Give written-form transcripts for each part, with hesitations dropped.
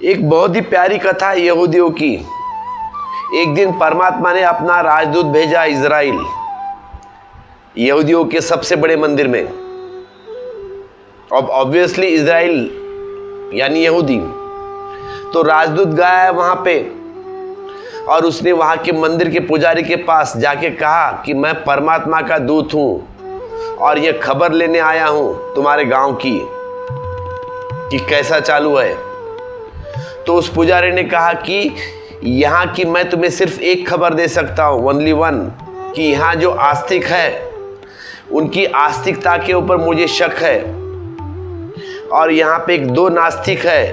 एक बहुत ही प्यारी कथा है यहूदियों की। एक दिन परमात्मा ने अपना राजदूत भेजा इज़राइल, यहूदियों के सबसे बड़े मंदिर में। अब ऑब्वियसली इज़राइल यानी यहूदी, तो राजदूत गया है वहां पे और उसने वहां के मंदिर के पुजारी के पास जाके कहा कि मैं परमात्मा का दूत हूं और ये खबर लेने आया हूं तुम्हारे गांव की कि कैसा चालू है। तो उस पुजारी ने कहा कि यहाँ की मैं तुम्हें सिर्फ एक खबर दे सकता हूँ, ओनली वन, कि यहाँ जो आस्तिक है उनकी आस्तिकता के ऊपर मुझे शक है, और यहाँ पे एक दो नास्तिक है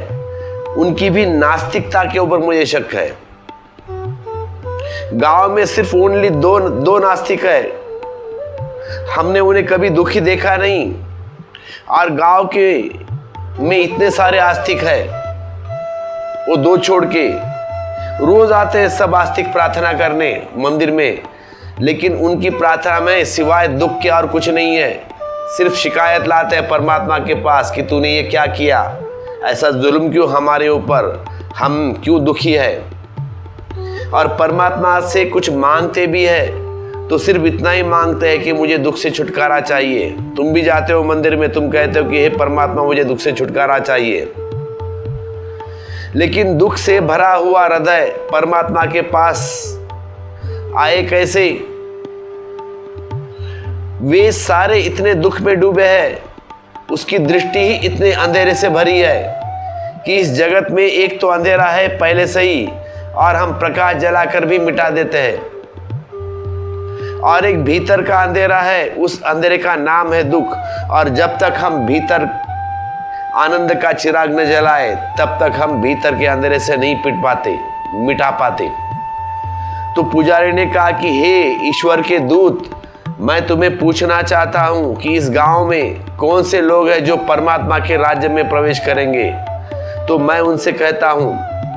उनकी भी नास्तिकता के ऊपर मुझे शक है। गांव में सिर्फ ओनली दो नास्तिक है, हमने उन्हें कभी दुखी देखा नहीं, और गांव के में इतने सारे आस्तिक है, वो दो छोड़ के रोज आते हैं सब आस्तिक प्रार्थना करने मंदिर में, लेकिन उनकी प्रार्थना में सिवाय दुख के और कुछ नहीं है। सिर्फ शिकायत लाते हैं परमात्मा के पास कि तूने ये क्या किया, ऐसा जुल्म क्यों हमारे ऊपर, हम क्यों दुखी है। और परमात्मा से कुछ मांगते भी है तो सिर्फ इतना ही मांगते हैं कि मुझे दुख से छुटकारा चाहिए। तुम भी जाते हो मंदिर में, तुम कहते हो कि हे परमात्मा मुझे दुख से छुटकारा चाहिए, लेकिन दुख से भरा हुआ हृदय परमात्मा के पास आए कैसे। वे सारे इतने दुख में डूबे हैं, उसकी दृष्टि ही इतने अंधेरे से भरी है कि इस जगत में एक तो अंधेरा है पहले से ही, और हम प्रकाश जलाकर भी मिटा देते हैं, और एक भीतर का अंधेरा है, उस अंधेरे का नाम है दुख। और जब तक हम भीतर आनंद का चिराग न जलाए तब तक हम भीतर के अंधेरे से नहीं मिटा पाते। तो पुजारी ने कहा कि हे ईश्वर के दूत, मैं तुम्हें पूछना चाहता हूं कि इस गांव में कौन से लोग हैं जो परमात्मा के राज्य में प्रवेश करेंगे। तो मैं उनसे कहता हूं,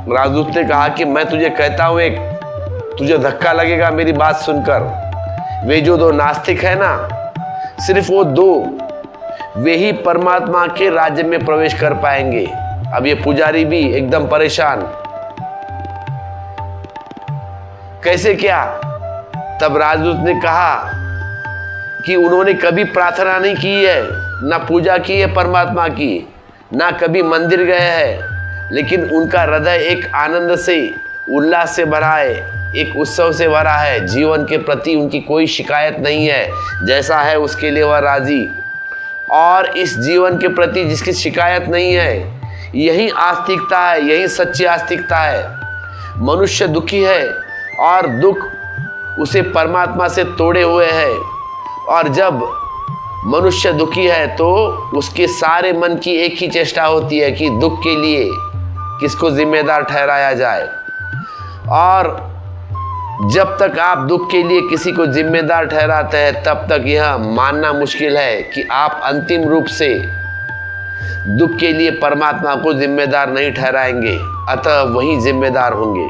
राजदूत ने कहा कि मैं तुझे कहता हूं, एक तुझे धक्का लगेगा मेरी बात सुनकर, वे जो दो नास्तिक है ना, सिर्फ वो दो, वे ही परमात्मा के राज्य में प्रवेश कर पाएंगे। अब ये पुजारी भी एकदम परेशान, कैसे क्या। तब राजदूत ने कहा कि उन्होंने कभी प्रार्थना नहीं की है, ना पूजा की है परमात्मा की, ना कभी मंदिर गए हैं, लेकिन उनका हृदय एक आनंद से, उल्लास से भरा है, एक उत्सव से भरा है। जीवन के प्रति उनकी कोई शिकायत नहीं है, जैसा है उसके लिए वह राजी। और इस जीवन के प्रति जिसकी शिकायत नहीं है, यही आस्तिकता है, यही सच्ची आस्तिकता है। मनुष्य दुखी है और दुख उसे परमात्मा से तोड़े हुए है, और जब मनुष्य दुखी है तो उसके सारे मन की एक ही चेष्टा होती है कि दुख के लिए किसको जिम्मेदार ठहराया जाए। और जब तक आप दुख के लिए किसी को जिम्मेदार ठहराते हैं तब तक यह मानना मुश्किल है कि आप अंतिम रूप से दुख के लिए परमात्मा को जिम्मेदार नहीं ठहराएंगे, अतः वही जिम्मेदार होंगे।